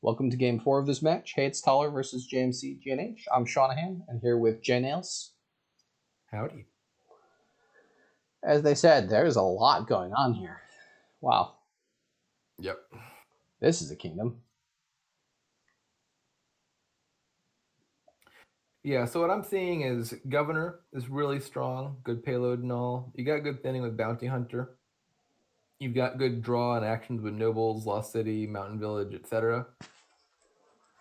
Welcome to Game 4 of this match, Heyitstowler versus Jmcgnh. I'm Shanahan, and here with J Nails. Howdy. As they said, there's a lot going on here. Wow. Yep. This is a kingdom. Yeah, so what I'm seeing is Governor is really strong, good payload and all. You got good thinning with Bounty Hunter. You've got good draw and actions with Nobles, Lost City, Mountain Village, etc.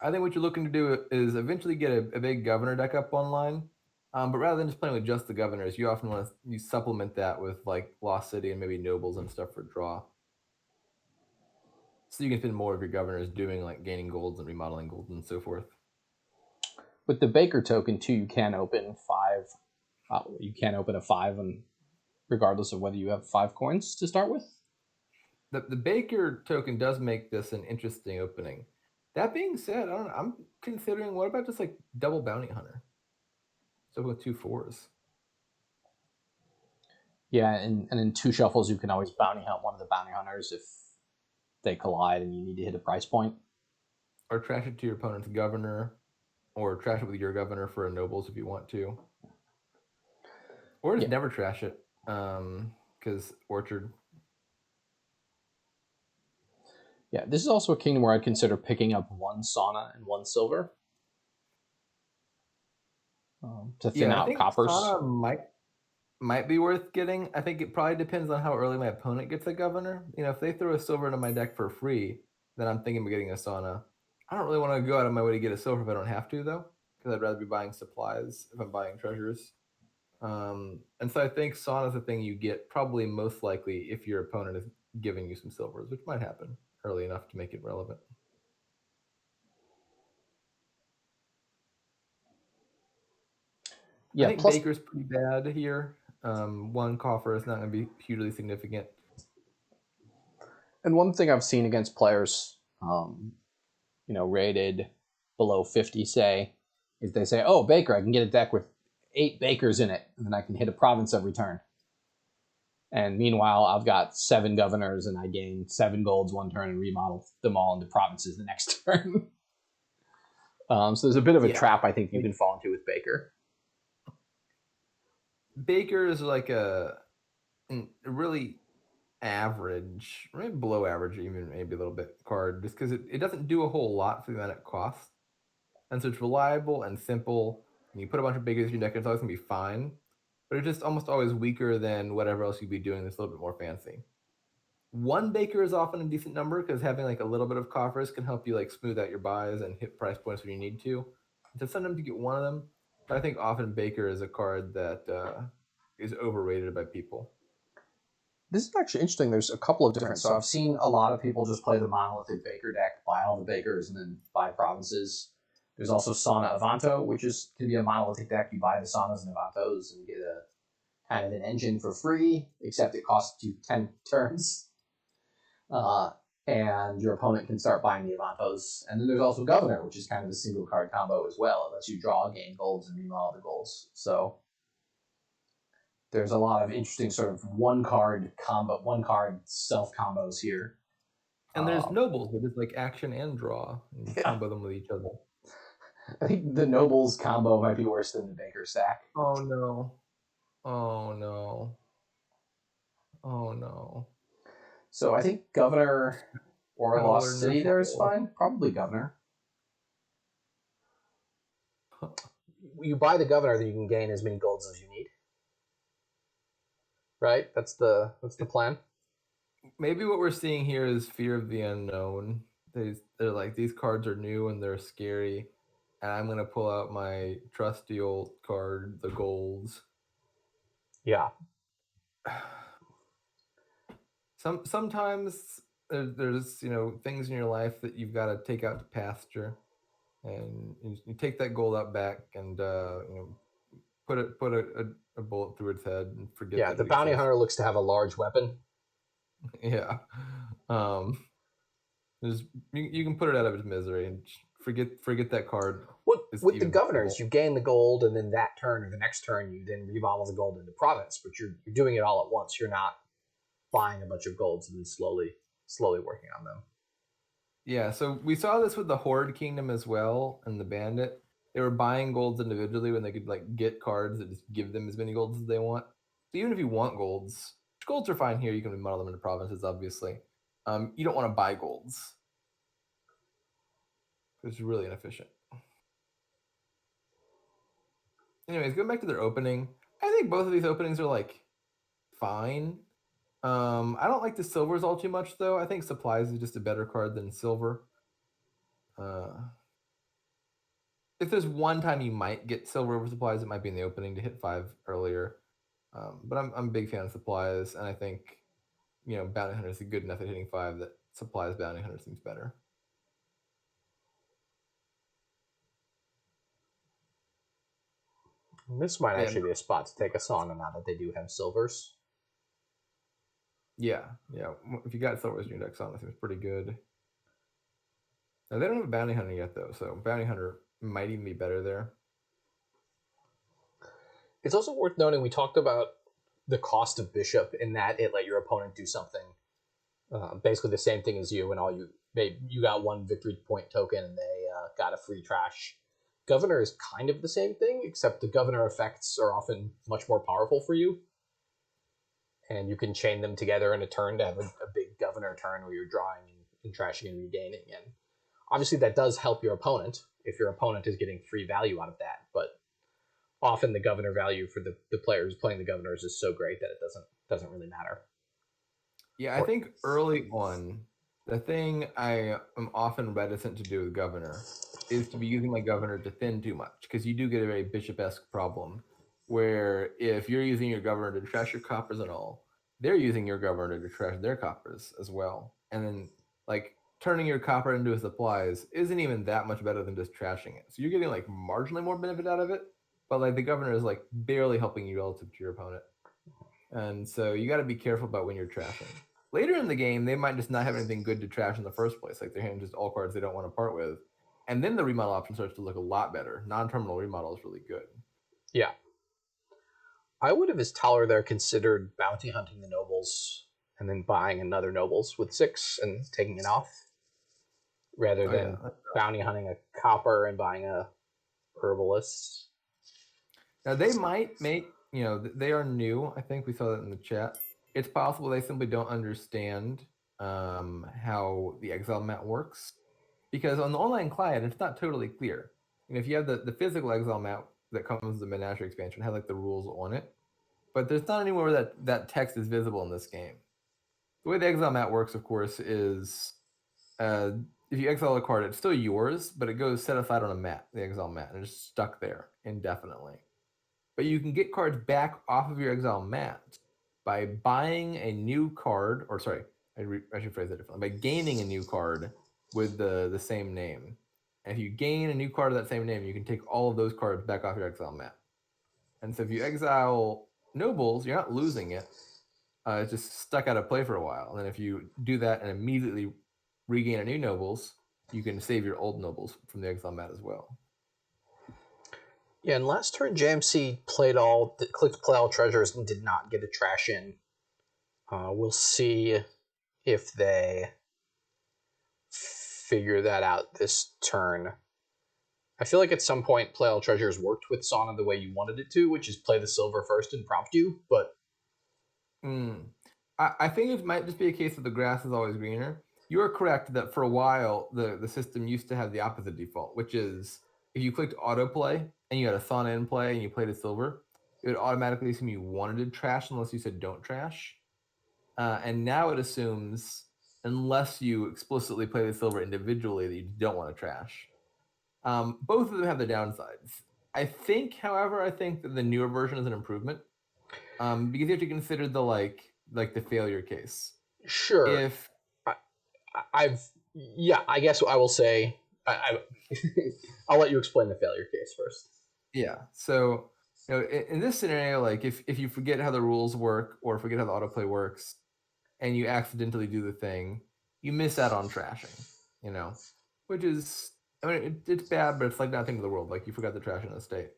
I think what you're looking to do is eventually get a big Governor deck up online. But rather than just playing with just the Governors, you often want to supplement that with like Lost City and maybe Nobles and stuff for draw. So you can spend more of your Governors doing like gaining golds and remodeling golds and so forth. With the Baker token, too, you can open 5. You can open a 5, and regardless of whether you have 5 coins to start with. The Baker token does make this an interesting opening. That being said, I don't know, I'm considering, what about just like double Bounty Hunter? So with 2 4s. Yeah, and in 2 shuffles, you can always bounty hunt one of the bounty hunters if they collide and you need to hit a price point. Or trash it to your opponent's Governor, or trash it with your Governor for a Nobles if you want to. Or just never trash it, because Orchard. Yeah, this is also a kingdom where I'd consider picking up 1 Sauna and 1 silver to thin out coppers. Sauna might be worth getting. I think it probably depends on how early my opponent gets a Governor. You know, if they throw a silver into my deck for free, then I'm thinking of getting a Sauna. I don't really want to go out of my way to get a silver if I don't have to, though, because I'd rather be buying supplies if I'm buying treasures. And so I think Sauna is the thing you get probably most likely if your opponent is giving you some silvers, which might happen early enough to make it relevant. Yeah, I think Baker's pretty bad here. 1 coffer is not going to be hugely significant. And one thing I've seen against players, rated below 50, say, is they say, "Oh, Baker, I can get a deck with 8 Bakers in it, and then I can hit a province every turn." And meanwhile, I've got 7 Governors, and I gain 7 golds one turn and remodel them all into provinces the next turn. So there's a bit of a trap I think you can fall into with Baker. Baker is like a really average, maybe below average, even maybe a little bit card, just because it doesn't do a whole lot for the amount it costs. And so it's reliable and simple. And you put a bunch of Bakers in your deck, it's always going to be fine. But it's just almost always weaker than whatever else you'd be doing that's a little bit more fancy. 1 Baker is often a decent number because having like a little bit of coffers can help you like smooth out your buys and hit price points when you need to. So sometimes you get 1 of them. But I think often Baker is a card that is overrated by people. This is actually interesting. There's a couple of different. So I've seen a lot of people just play the monolithic Baker deck, buy all the Bakers, and then buy provinces. There's also Sauna Avanto, which can be a monolithic deck. You buy the Saunas and Avantos and get a kind of an engine for free, except it costs you 10 turns. And your opponent can start buying the Avantos. And then there's also Governor, which is kind of a single card combo as well. It lets you draw, gain golds, and remodel the golds. So there's a lot of interesting sort of one card self combos here. And there's Nobles, which is like action and draw, and combo them with each other. I think the Nobles combo might be worse than the Baker stack. Oh no. Oh no. Oh no. So I think Governor or Lost City there is fine. Probably Governor. You buy the Governor, then you can gain as many golds as you need. Right? That's the plan. Maybe what we're seeing here is fear of the unknown. They're like, these cards are new and they're scary, and I'm gonna pull out my trusty old card, the golds. Yeah. Sometimes there's things in your life that you've got to take out to pasture, and you take that gold out back and put a bullet through its head and forget. Yeah, the bounty hunter looks to have a large weapon. Yeah, you can put it out of its misery and forget that card. With the Governors, you gain the gold, and then that turn or the next turn, you then remodel the gold into province. But you're doing it all at once. You're not buying a bunch of golds and then slowly working on them. Yeah, so we saw this with the Horde Kingdom as well and the Bandit. They were buying golds individually when they could like get cards that just give them as many golds as they want. So even if you want golds, which golds are fine here, you can model them into provinces, obviously. You don't want to buy golds. It's really inefficient. Anyways, going back to their opening, I think both of these openings are like fine. I don't like the silvers all too much though. I think supplies is just a better card than silver. If there's one time you might get silver over supplies, it might be in the opening to hit 5 earlier. But I'm a big fan of supplies, and I think bounty hunter is good enough at hitting 5 that supplies bounty hunter seems better. This might actually be a spot to take a sauna now that they do have silvers. Yeah. If you got silvers in your deck, sauna seems pretty good. Now, they don't have a bounty hunter yet, though, so bounty hunter might even be better there. It's also worth noting we talked about the cost of bishop in that it let your opponent do something basically the same thing as you, and you got one victory point token and they got a free trash. Governor is kind of the same thing, except the governor effects are often much more powerful for you, and you can chain them together in a turn to have a big governor turn where you're drawing and trashing and regaining. And obviously that does help your opponent if your opponent is getting free value out of that, but often the governor value for the players playing the governors is so great that it doesn't really matter. Yeah, I think early on, the thing I am often reticent to do with governor is to be using my governor to thin too much, because you do get a very bishop-esque problem where if you're using your governor to trash your coppers and all, they're using your governor to trash their coppers as well. And then like turning your copper into a supplies isn't even that much better than just trashing it. So you're getting like marginally more benefit out of it, but like the governor is like barely helping you relative to your opponent. And so you got to be careful about when you're trashing. Later in the game, they might just not have anything good to trash in the first place. Like they're handing just all cards they don't want to part with. And then the remodel option starts to look a lot better. Non-terminal remodel is really good. Yeah. I would have, as Towler there, considered bounty hunting the nobles and then buying another nobles with 6 and taking it off, rather than bounty hunting a copper and buying a herbalist. Now they might make, they are new. I think we saw that in the chat. It's possible they simply don't understand how the exile mat works, because on the online client, it's not totally clear. If you have the physical exile mat that comes with the Menagerie expansion, have like the rules on it, but there's not anywhere where that text is visible in this game. The way the exile mat works, of course, is if you exile a card, it's still yours, but it goes set aside on a mat, the exile mat, and it's stuck there indefinitely. But you can get cards back off of your exile mat by buying a new card, or sorry, I should phrase that differently, by gaining a new card with the same name. And if you gain a new card of that same name, you can take all of those cards back off your exile mat. And so if you exile nobles, you're not losing it. It's just stuck out of play for a while. And then if you do that and immediately regain a new nobles, you can save your old nobles from the exile mat as well. Yeah, and last turn JMC clicked play all treasures and did not get a trash in. We'll see if they figure that out this turn. I feel like at some point play all treasures worked with Sauna the way you wanted it to, which is play the silver first and prompt you, but I think it might just be a case of the grass is always greener. You are correct that for a while the system used to have the opposite default, which is if you clicked autoplay and you had a sauna in play and you played a silver, it would automatically assume you wanted to trash unless you said don't trash. And now it assumes unless you explicitly play the silver individually that you don't want to trash. Both of them have the downsides. I think, however, that the newer version is an improvement because you have to consider the like the failure case. Sure. If I guess I will say I'll let you explain the failure case first. Yeah. So in this scenario, like if you forget how the rules work or forget how the autoplay works, and you accidentally do the thing, you miss out on trashing. Which is, it's bad, but it's like nothing to the world. Like you forgot the trash in the state.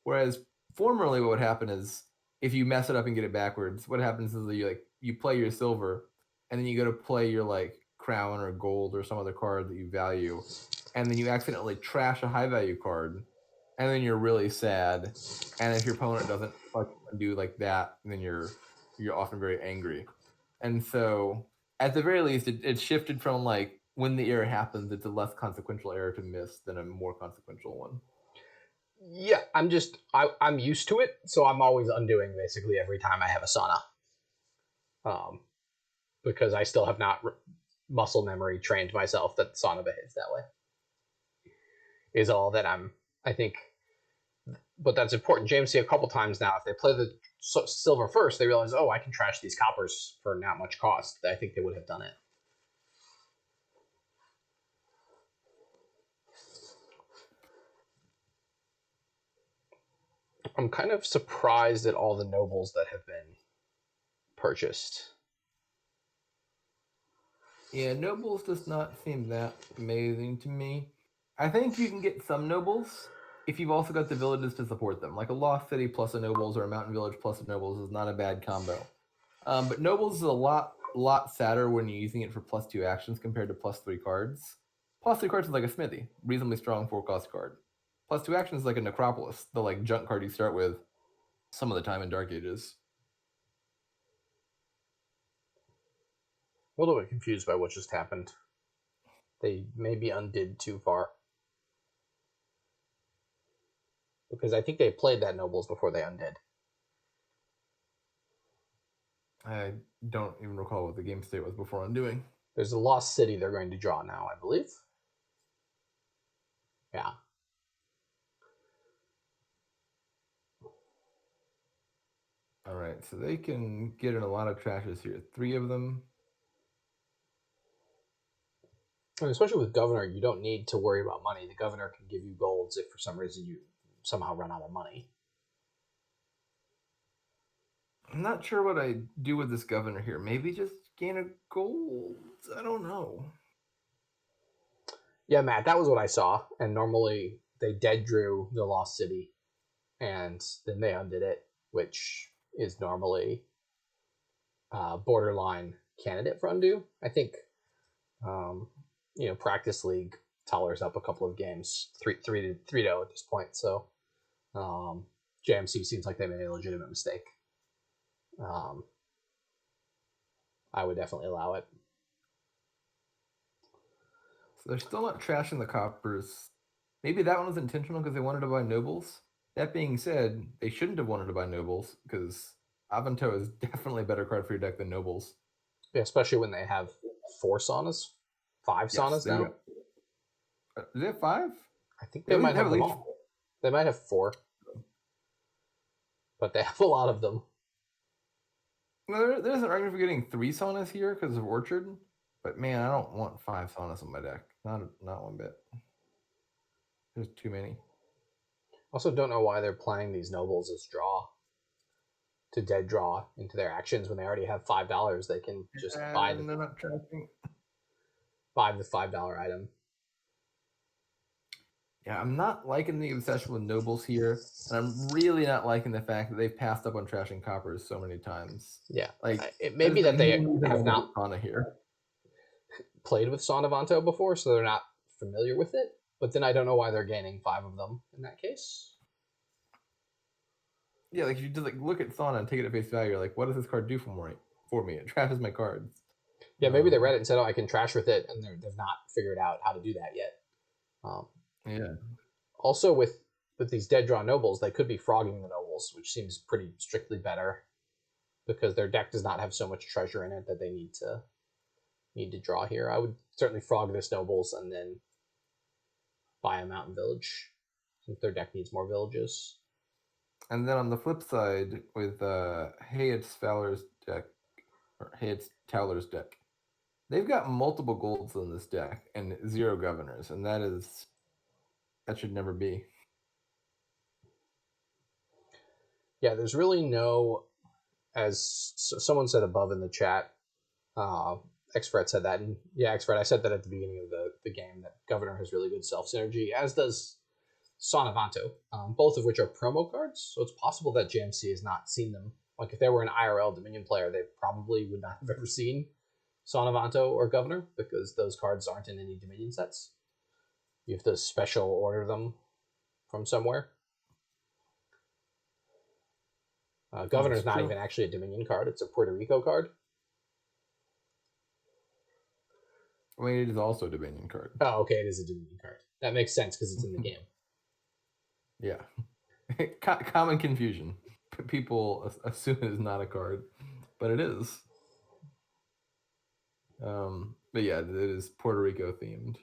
Whereas formerly, what would happen is if you mess it up and get it backwards, what happens is you play your silver, and then you go to play your crown or gold or some other card that you value, and then you accidentally trash a high value card, and then you're really sad. And if your opponent doesn't do like that, then you're often very angry. And so, at the very least, it shifted from like when the error happens, it's a less consequential error to miss than a more consequential one. Yeah, I'm used to it, so I'm always undoing basically every time I have a sauna. Because I still have not muscle memory trained myself that sauna behaves that way. Is all that I think. But that's important. Jmc a couple times now, if they play the silver first, they realize, oh, I can trash these coppers for not much cost. I think they would have done it. I'm kind of surprised at all the nobles that have been purchased. Yeah, nobles does not seem that amazing to me. I think you can get some nobles if you've also got the villages to support them. Like a Lost City plus a nobles or a mountain village plus a nobles is not a bad combo. But nobles is a lot sadder when you're using it for +2 actions compared to +3 cards. +3 cards is like a smithy, reasonably strong 4-cost card. +2 actions is like a necropolis, the like junk card you start with some of the time in Dark Ages. A little bit confused by what just happened. They maybe undid too far. Because I think they played that nobles before they undid. I don't even recall what the game state was before undoing. There's a Lost City they're going to draw now, I believe. Yeah. All right, so they can get in a lot of trashes here. 3 of them. And especially with Governor, you don't need to worry about money. The Governor can give you golds if for some reason you somehow run out of money. I'm not sure what I do with this Governor here. Maybe just gain a gold. I don't know. Yeah, Matt, that was what I saw. And normally they dead drew the Lost City, and then they undid it, which is normally borderline candidate for undo. I think, Practice League Toller's up a couple of games, 3-0 at this point. So JMC seems like they made a legitimate mistake. I would definitely allow it. So they're still not trashing the coppers. Maybe that one was intentional because they wanted to buy nobles. That being said, they shouldn't have wanted to buy nobles because Avanto is definitely a better card for your deck than nobles. Yeah, especially when they have 4 saunas, 5 saunas now. Is it 5? I think they might have them all. They might have 4, but they have a lot of them. No, there's an argument for getting 3 saunas here because of Orchard, but man, I don't want 5 saunas on my deck. Not one bit. There's too many. Also, don't know why they're playing these nobles as draw. To dead draw into their actions when they already have $5. They can just buy the $5 item. Yeah, I'm not liking the obsession with nobles here, and I'm really not liking the fact that they've passed up on trashing coppers so many times. Yeah, like it may be that they have not sauna here played with Sauna before, so they're not familiar with it. But then I don't know why they're gaining 5 of them in that case. Yeah, like if you just like look at Sauna and take it at face value, you're like, what does this card do for me? It trashes my cards. Yeah, maybe they read it and said, oh, I can trash with it, and they've not figured out how to do that yet. Yeah. Also, with these dead draw nobles, they could be frogging the nobles, which seems pretty strictly better because their deck does not have so much treasure in it that they need to draw here. I would certainly frog this nobles and then buy a mountain village since their deck needs more villages. And then on the flip side, with Heyitstowler's deck, or Heyitstowler's deck, they've got multiple golds in this deck and 0 governors, and that should never be. Yeah, there's really no, as someone said above in the chat, Xfred said that, and yeah, Xfred, I said that at the beginning of the game, that Governor has really good self-synergy, as does Sonavanto, both of which are promo cards, so it's possible that JMC has not seen them. Like, if they were an IRL Dominion player, they probably would not have ever seen Sonavanto or Governor, because those cards aren't in any Dominion sets. You have to special order them from somewhere. Governor's not even actually a Dominion card. It's a Puerto Rico card. I mean, it is also a Dominion card. Oh, okay, it is a Dominion card. That makes sense because it's in the game. Yeah. Common confusion. People assume it is not a card, but it is. But yeah, it is Puerto Rico themed.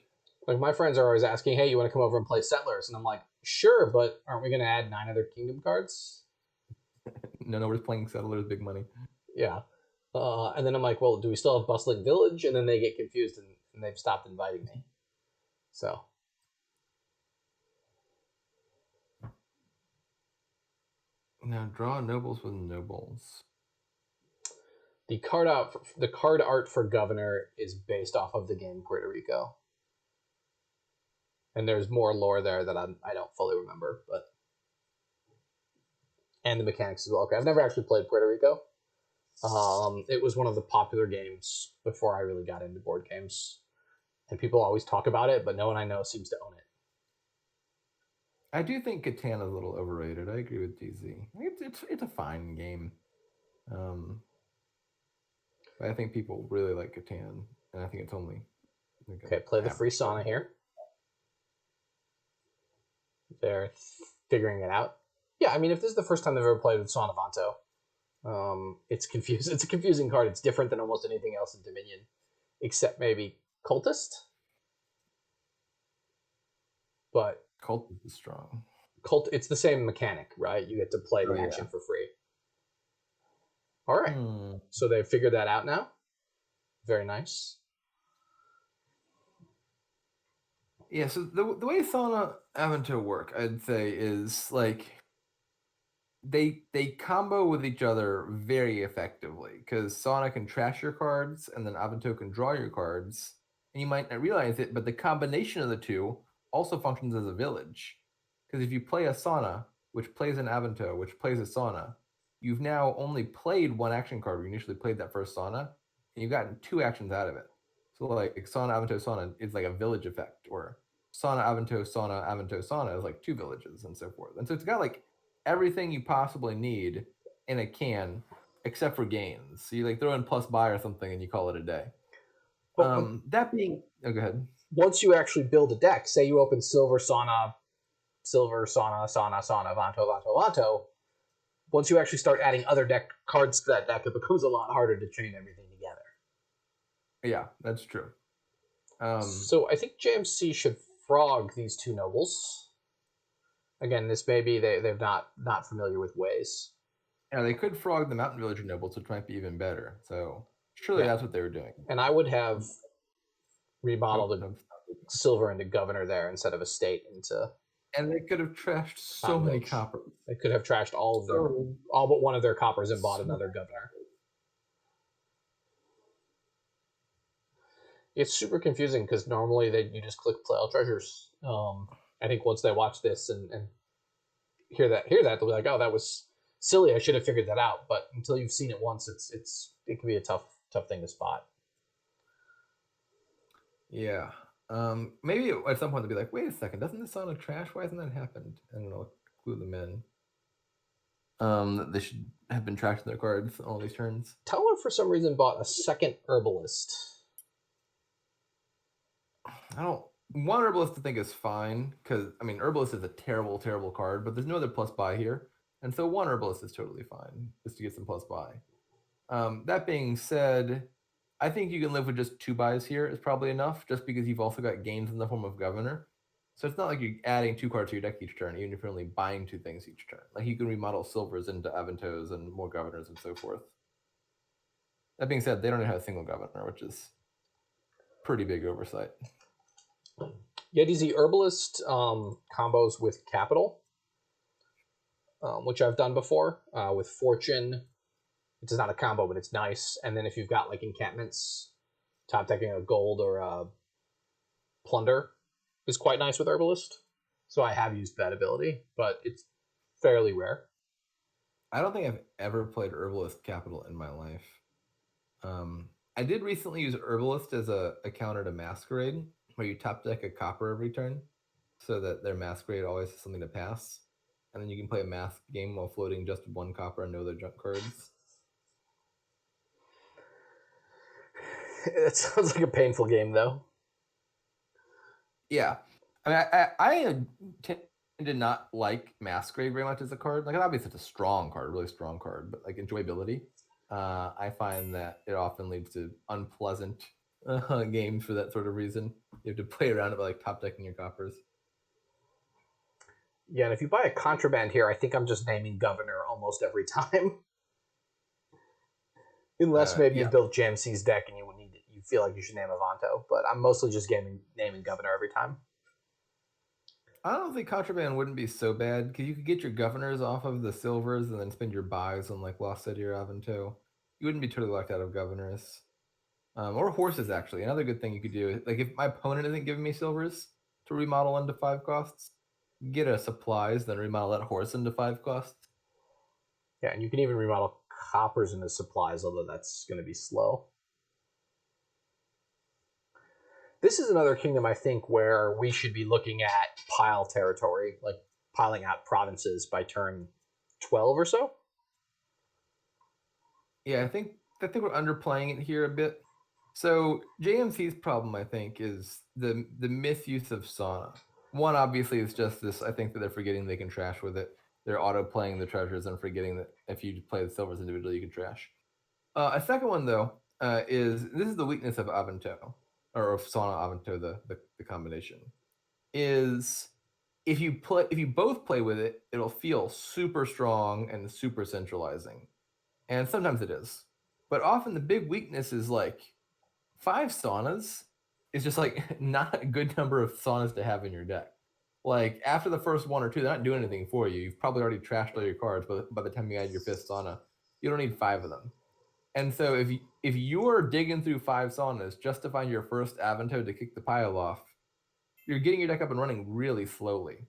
Like, my friends are always asking, hey, you want to come over and play Settlers? And I'm like, sure, but aren't we going to add 9 other Kingdom cards? No, we're playing Settlers big money. Yeah. And then I'm like, well, do we still have Bustling Village? And then they get confused and they've stopped inviting me. So. Now draw nobles with nobles. The card art for Governor is based off of the game Puerto Rico. And there's more lore there that I don't fully remember, but and the mechanics as well. Okay, I've never actually played Puerto Rico. It was one of the popular games before I really got into board games, and people always talk about it, but no one I know seems to own it. I do think Catan is a little overrated. I agree with DZ. It's a fine game. But I think people really like Catan, and I think it's only okay. Play the free sauna here. They're figuring it out. Yeah, I mean, if this is the first time they've ever played with Sonavanto, it's confusing. It's a confusing card. It's different than almost anything else in Dominion, except maybe Cultist. But Cultist is strong. It's the same mechanic, right? You get to play the action for free. All right. So they've figured that out now. Very nice. Yeah, so the way Sauna Avanto work, I'd say, is like they combo with each other very effectively, because Sauna can trash your cards and then Avanto can draw your cards, and you might not realize it, but the combination of the two also functions as a village. Because if you play a Sauna, which plays an Avanto, which plays a Sauna, you've now only played one action card when you initially played that first Sauna, and you've gotten 2 actions out of it. So like Sauna, Avanto, Sauna is like a village effect, or Sauna, Avanto, Sauna is like 2 villages and so forth. And so it's got like everything you possibly need in a can, except for gains. So you like throw in plus buy or something and you call it a day. That being, go ahead. Once you actually build a deck, say you open Silver, Sauna, Vanto. Once you actually start adding other deck cards to that deck, it becomes a lot harder to chain everything together. Yeah, that's true. So I think JMC should frog these 2 nobles. Again, this may be they're not familiar with ways. Yeah, they could frog the Mountain Villager nobles, which might be even better. So surely that's what they were doing. And I would have remodeled Silver into Governor there instead of Estate into. And they could have trashed so many coppers. They could have trashed all but one of their coppers and bought another Governor. It's super confusing because normally you just click play all treasures. I think once they watch this and hear that, they'll be like, "Oh, that was silly. I should have figured that out." But until you've seen it once, it can be a tough thing to spot. Yeah. Maybe at some point they'll be like, "Wait a second, doesn't this sound like trash? Why hasn't that happened?" And it'll clue them in. That they should have been trashing their cards on all these turns. Tower, for some reason, bought a second Herbalist. One Herbalist I think is fine, because, I mean, Herbalist is a terrible, terrible card, but there's no other plus buy here. And so one Herbalist is totally fine, just to get some plus buy. That being said, I think you can live with just 2 buys here is probably enough, just because you've also got gains in the form of Governor. So it's not like you're adding 2 cards to your deck each turn, even if you're only buying 2 things each turn. Like, you can remodel Silvers into Avantos and more Governors and so forth. That being said, they don't have a single Governor, which is pretty big oversight. Yeah, DZ Herbalist combos with Capital, which I've done before, with Fortune. It's not a combo, but it's nice. And then if you've got like encampments, top decking a gold or a plunder is quite nice with Herbalist. So I have used that ability, but it's fairly rare. I don't think I've ever played Herbalist Capital in my life. I did recently use Herbalist as a counter to Masquerade, where you top deck a copper every turn, so that their Masquerade always has something to pass, and then you can play a mask game while floating just one copper and no other junk cards. It sounds like a painful game, though. Yeah, I mean, I tend to not like Masquerade very much as a card. Like, obviously, it's a strong card, a really strong card, but like enjoyability, I find that it often leads to unpleasant games for that sort of reason. You have to play around it by like top decking your coppers. Yeah, and if you buy a contraband here, I think I'm just naming Governor almost every time. Unless maybe you built Jmcgh's deck and you feel like you should name Avanto, but I'm mostly just naming Governor every time. I don't think Contraband wouldn't be so bad, because you could get your governors off of the silvers and then spend your buys on like Lost City or Avanto. You wouldn't be totally locked out of governors. Or horses, actually. Another good thing you could do, like if my opponent isn't giving me silvers to remodel into 5 costs, get a supplies, then remodel that horse into 5 costs. Yeah, and you can even remodel coppers into supplies, although that's going to be slow. This is another kingdom, I think, where we should be looking at pile territory, like piling out provinces by turn 12 or so. Yeah, I think we're underplaying it here a bit. So JMC's problem, I think, is the misuse of Sauna. One, obviously, is just this. I think that they're forgetting they can trash with it. They're auto-playing the treasures and forgetting that if you play the silvers individually, you can trash. A second one, though, is this is the weakness of Avanto, or of Sauna Avanto, the combination, is if you both play with it, it'll feel super strong and super centralizing. And sometimes it is. But often the big weakness is like 5 saunas is just like not a good number of saunas to have in your deck. Like after the first 1 or 2, they're not doing anything for you. You've probably already trashed all your cards, but by the time you add your 5th sauna, you don't need 5 of them. And so if you're digging through 5 saunas just to find your first Avanto to kick the pile off, you're getting your deck up and running really slowly.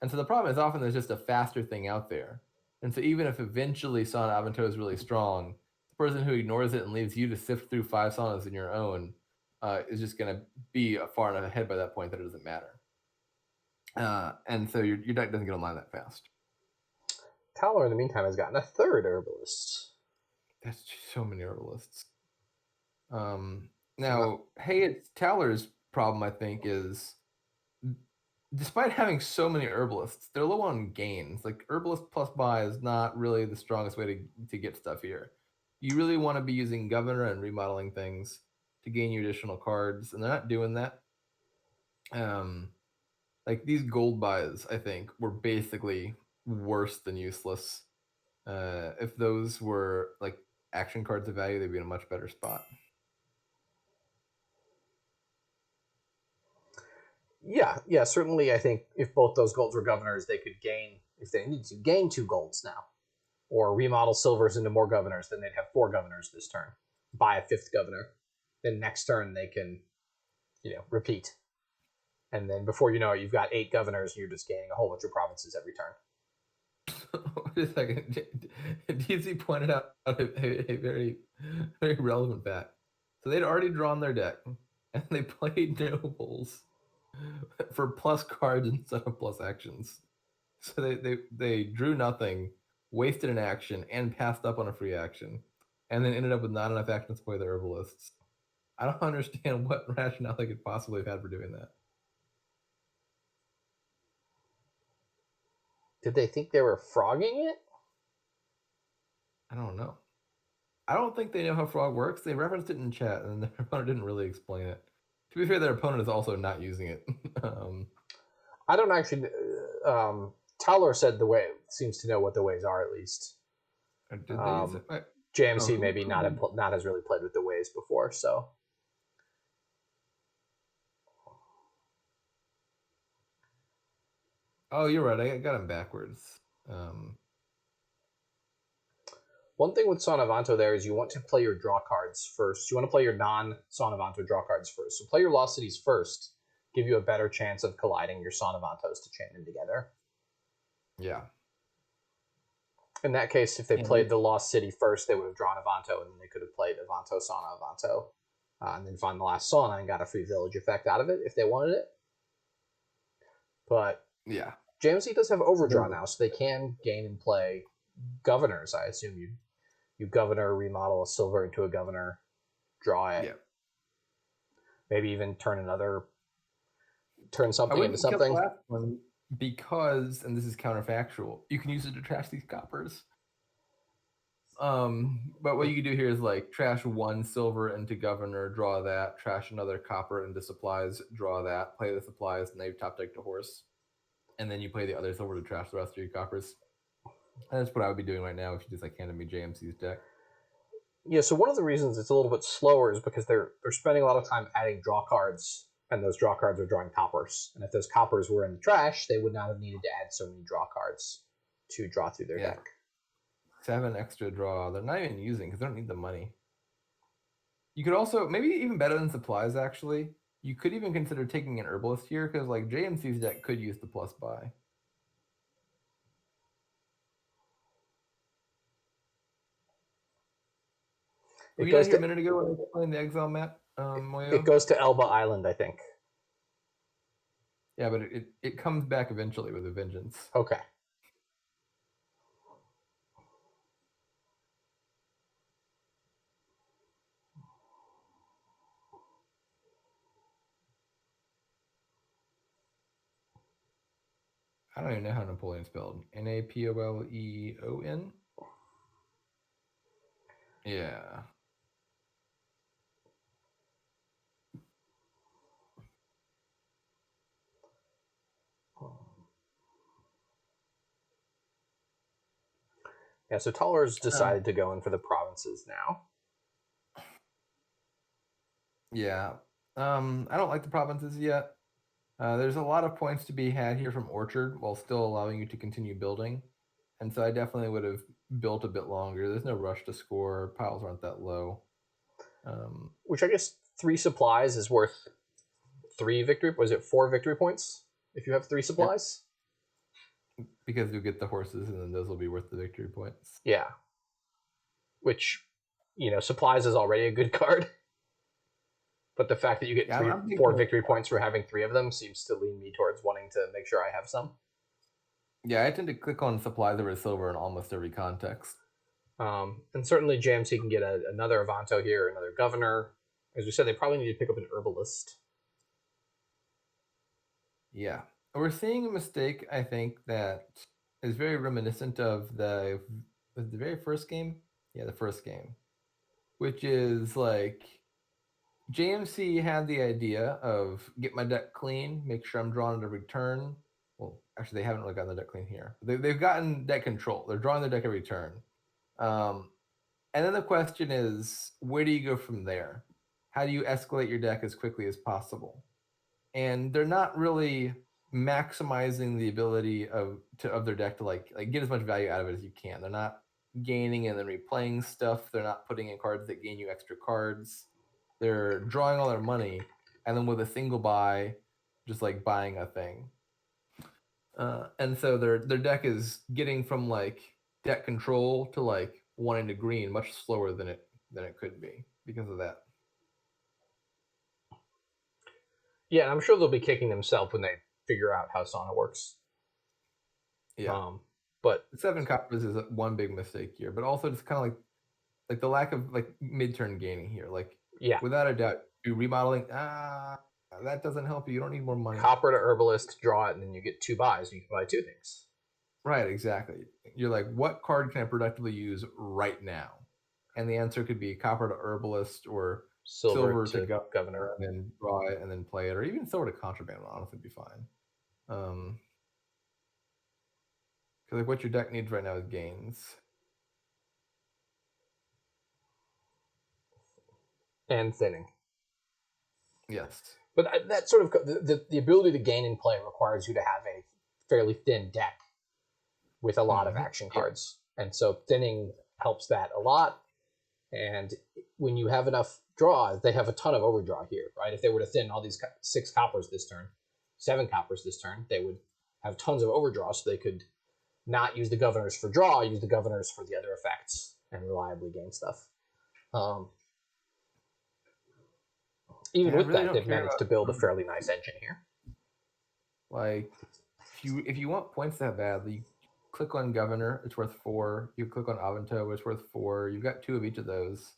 And so the problem is often there's just a faster thing out there. And so even if eventually Sauna Avanto is really strong, the person who ignores it and leaves you to sift through 5 saunas in your own is just going to be far enough ahead by that point that it doesn't matter. And so your deck doesn't get online that fast. Towler, in the meantime, has gotten a 3rd Herbalist. That's so many Herbalists. Now, Heyitstowler's problem, I think, is despite having so many Herbalists, they're low on gains. Like Herbalist plus buy is not really the strongest way to get stuff here. You really want to be using Governor and remodeling things to gain you additional cards, and they're not doing that. Like these gold buys, I think, were basically worse than useless. If those were like action cards of value, they'd be in a much better spot. Yeah, certainly I think if both those golds were governors, they could gain, if they need to, gain 2 golds now. Or remodel silvers into more governors, then they'd have 4 governors this turn. Buy a 5th governor. Then next turn they can, repeat. And then before you know it, you've got 8 governors and you're just gaining a whole bunch of provinces every turn. Wait a second. DZ pointed out a very, very relevant fact. So they'd already drawn their deck, and they played nobles for plus cards instead of plus actions. So they drew nothing, wasted an action, and passed up on a free action, and then ended up with not enough actions to play the Herbalists. I don't understand what rationale they could possibly have had for doing that. Did they think they were frogging it? I don't know. I don't think they know how frog works. They referenced it in chat, and their opponent didn't really explain it. To be fair, their opponent is also not using it. I don't actually. Towler said seems to know what the ways are at least. Did they use it? JMC maybe not has really played with the ways before, so. Oh, you're right. I got him backwards. One thing with Sonavanto there is you want to play your draw cards first. You want to play your non-Sonavanto draw cards first. So play your Lost Cities first. Give you a better chance of colliding your Sonavantos to chain them together. Yeah. In that case, if they Yeah. played the Lost City first, they would have drawn Avanto, and then they could have played Avanto, Sauna, Avanto, and then find the last Sauna and got a free village effect out of it if they wanted it. But Yeah. JMC does have overdraw now, so they can gain and play governors. I assume you governor, remodel a silver into a governor, draw it. Yeah. Maybe even turn I something wouldn't into kill the something. last one because, and this is counterfactual, you can use it to trash these coppers. But what you can do here is like trash one silver into governor, draw that, trash another copper into supplies, draw that, play the supplies, and then you top deck to horse. And then you play the other silver to trash the rest of your coppers. And that's what I would be doing right now if you just like handed me JMC's deck. Yeah, so one of the reasons it's a little bit slower is because they're spending a lot of time adding draw cards, and those draw cards are drawing coppers. And if those coppers were in the trash, they would not have needed to add so many draw cards to draw through their deck. 7 extra draw. They're not even using because they don't need the money. You could also, maybe even better than supplies actually, you could even consider taking an herbalist here because like JMC's deck could use the plus buy. Were you not here a minute ago when I was playing the exile map, Moyo? It goes to Elba Island, I think. Yeah, but it comes back eventually with a vengeance. Okay. I don't even know how Napoleon's spelled. Napoleon? Yeah. Yeah, so Toller's decided to go in for the provinces now. Yeah. I don't like the provinces yet. There's a lot of points to be had here from Orchard while still allowing you to continue building. And so I definitely would have built a bit longer. There's no rush to score. Piles aren't that low. Which I guess 3 supplies is worth 3 victory. Was it 4 victory points if you have 3 supplies? Yep. Because you'll get the horses, and then those will be worth the victory points. Yeah. Which, supplies is already a good card. But the fact that you get 4 victory points for having 3 of them seems to lean me towards wanting to make sure I have some. Yeah, I tend to click on supplies over silver in almost every context. And certainly JMC can get another Avanto here, another governor. As we said, they probably need to pick up an herbalist. Yeah. We're seeing a mistake, I think, that is very reminiscent of the very first game? Yeah, the first game. Which is like JMC had the idea of get my deck clean, make sure I'm drawing it every turn. Well, actually, they haven't really gotten the deck clean here. They've gotten deck control. They're drawing their deck every turn. And then the question is, where do you go from there? How do you escalate your deck as quickly as possible? And they're not really maximizing the ability of their deck to like get as much value out of it as you can. They're not gaining and then replaying stuff. They're not putting in cards that gain you extra cards. They're drawing all their money, and then with a single buy, just like buying a thing. And so their deck is getting from like deck control to like wanting to green much slower than it could be because of that. Yeah, and I'm sure they'll be kicking themselves when they figure out how Sauna works. Yeah. But 7 coppers is one big mistake here, but also just kind of like the lack of like mid-turn gaining here. Like, yeah, without a doubt, remodeling, that doesn't help you. You don't need more money. Copper to herbalist, draw it, and then you get 2 buys, and you can buy 2 things. Right, exactly. You're like, what card can I productively use right now? And the answer could be copper to herbalist or silver to governor, and then draw it and then play it, or even silver to contraband would honestly be fine. Because like what your deck needs right now is gains. And thinning. Yes. But that sort of the ability to gain and play requires you to have a fairly thin deck with a lot of action cards. And so thinning helps that a lot. And when you have enough draws, they have a ton of overdraw here, right? If they were to thin all these 6 coppers this turn, 7 coppers this turn, they would have tons of overdraw, so they could not use the governors for draw, use the governors for the other effects, and reliably gain stuff. Even with that, they've managed to build a fairly nice engine here. Like, if you want points that badly, you click on Governor, it's worth 4. You click on Avento, it's worth 4. You've got 2 of each of those.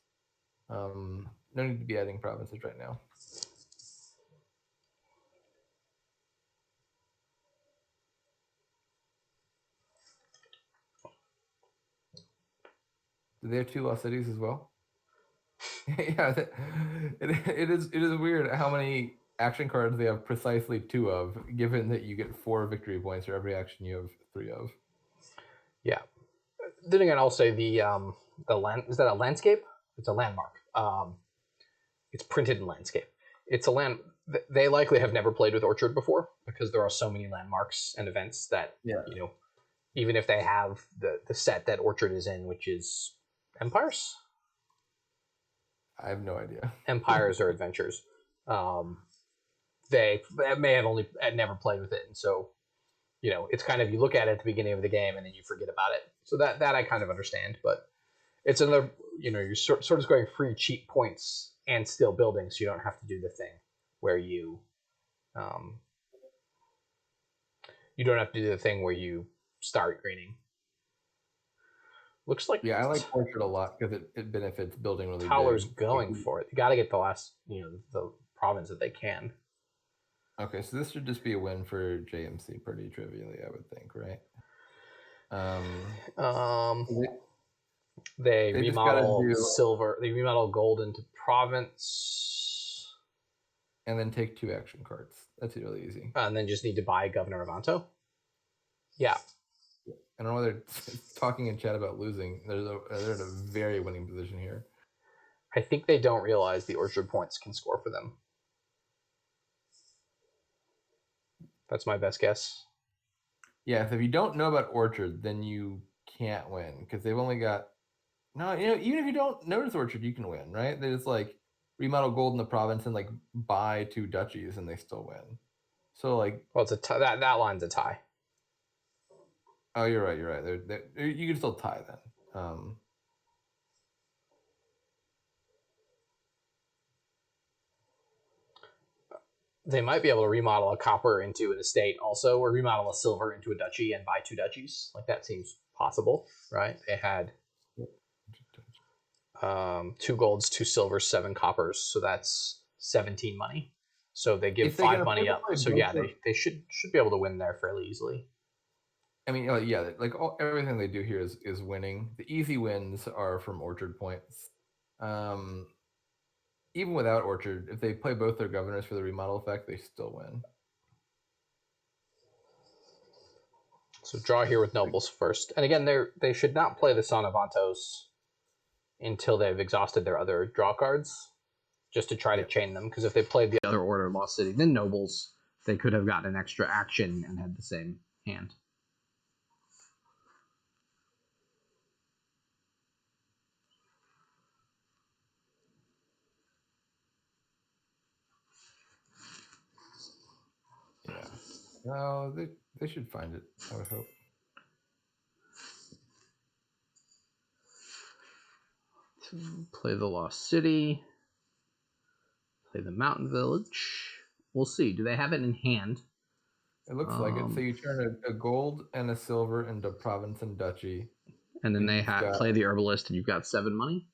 No need to be adding provinces right now. Do they have 2 lost cities as well? Yeah, it is weird how many action cards they have precisely 2 of, given that you get 4 victory points for every action you have 3 of. Yeah. Then again, I'll say the land, is that a landscape? It's a landmark. It's printed in landscape. It's a land. They likely have never played with Orchard before because there are so many landmarks and events that even if they have the set that Orchard is in, which is Empires. I have no idea. Empires or adventures. They may have never played with it, and so it's kind of, you look at it at the beginning of the game and then you forget about it. So that I kind of understand, but it's another, you're sort of going free cheap points and still building, so you don't have to do the thing where you don't have to do the thing where you start greening. Looks like I like Orchard a lot because it benefits building really Towler's big. going for it. You got to get the last, the province that they can. Okay, so this should just be a win for JMC pretty trivially, I would think, right? They remodel silver. They remodel gold into province, and then take 2 action cards. That's really easy. And then just need to buy Governor Avanto. Yeah. I don't know whether talking in chat about losing. They're in a very winning position here. I think they don't realize the Orchard points can score for them. That's my best guess. Yeah, so if you don't know about Orchard, then you can't win because they've only got even if you don't notice Orchard, you can win, right? They just like remodel gold in the province and like buy 2 duchies and they still win. So like, well, it's a that line's a tie. Oh, you're right. You can still tie then. They might be able to remodel a copper into an estate also, or remodel a silver into a duchy and buy 2 duchies. Like, that seems possible, right? They had 2 golds, 2 silvers, 7 coppers, so that's 17 money. So they give 5 money up. So yeah, they should be able to win there fairly easily. I mean, yeah, like everything they do here is winning. The easy wins are from Orchard points. Even without Orchard, if they play both their governors for the remodel effect, they still win. So draw here with nobles first. And again, they should not play the Son of Avantos until they've exhausted their other draw cards, just to try to chain them. Because if they played the other order, Lost City, then nobles, they could have gotten an extra action and had the same hand. Yeah. No, they should find it, I would hope. Play the Lost City. Play the Mountain Village. We'll see. Do they have it in hand? It looks like it. So you turn a gold and a silver into province and duchy. And then they play the herbalist and you've got 7 money?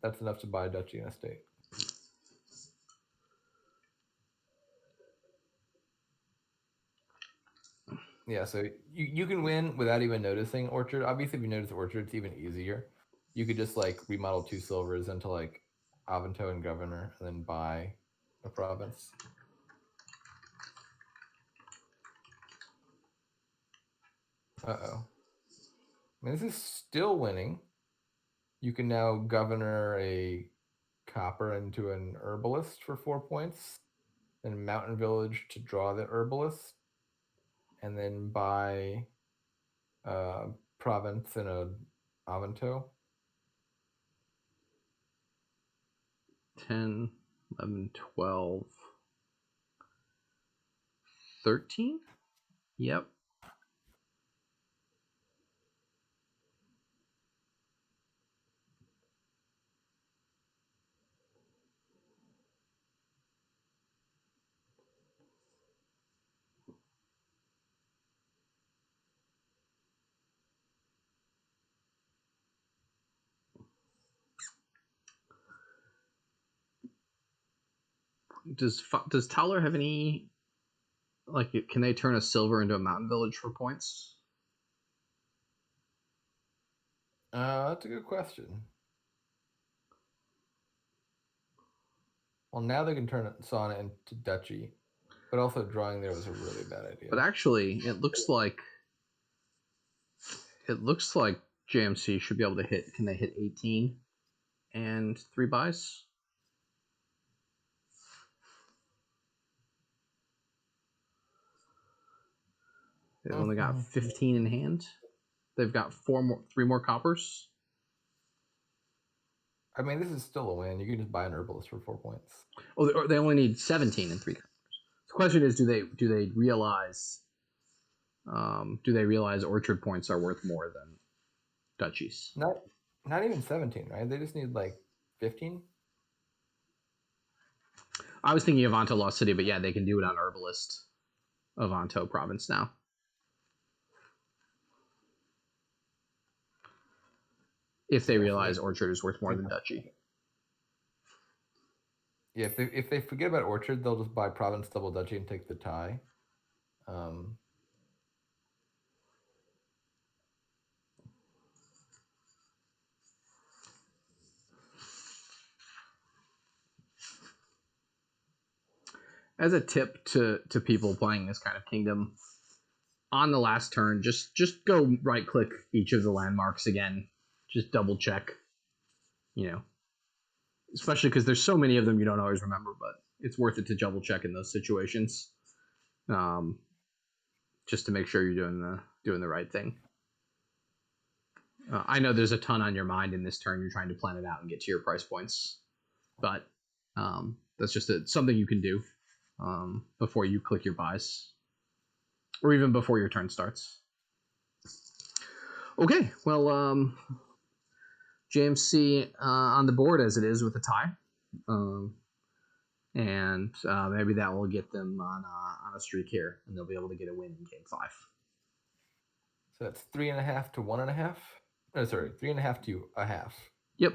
That's enough to buy a duchy and a state. Yeah, so you can win without even noticing Orchard. Obviously, if you notice Orchard, it's even easier. You could just like remodel 2 silvers into like Avento and Governor, and then buy a province. Uh-oh. I mean, this is still winning. You can now Governor a copper into an herbalist for 4 points, and Mountain Village to draw the herbalist, and then buy province and a Avento. 10, 11, 12, 13? Yep. does Towler have any, like, can they turn a silver into a mountain village for points? That's a good question. Well, now they can turn Sauna into duchy, but also drawing there was a really bad idea. But actually, it looks like JMC should be able to hit. Can they hit 18 and 3 buys? They've only got 15 in hand. They've got 3 more coppers. I mean, this is still a win. You can just buy an herbalist for 4 points. Oh, they only need 17 and 3 coppers. The question is, do they realize orchard points are worth more than duchies? Not even 17, right? They just need like 15. I was thinking Avanto Lost City, but yeah, they can do it on Herbalist Avanto province now. If they realize Orchard is worth more than Duchy. Yeah, if they forget about Orchard, they'll just buy province double duchy and take the tie. As a tip to people playing this kind of kingdom, on the last turn, just go right click each of the landmarks again. Just double check, especially because there's so many of them you don't always remember, but it's worth it to double check in those situations, just to make sure you're doing the right thing. I know there's a ton on your mind in this turn. You're trying to plan it out and get to your price points, but that's just something you can do before you click your buys, or even before your turn starts. Okay, well, JMC on the board as it is with a tie, and maybe that will get them on a streak here, and they'll be able to get a win in Game 5. So that's 3.5 to 1.5. No, sorry, 3.5 to a half. Yep.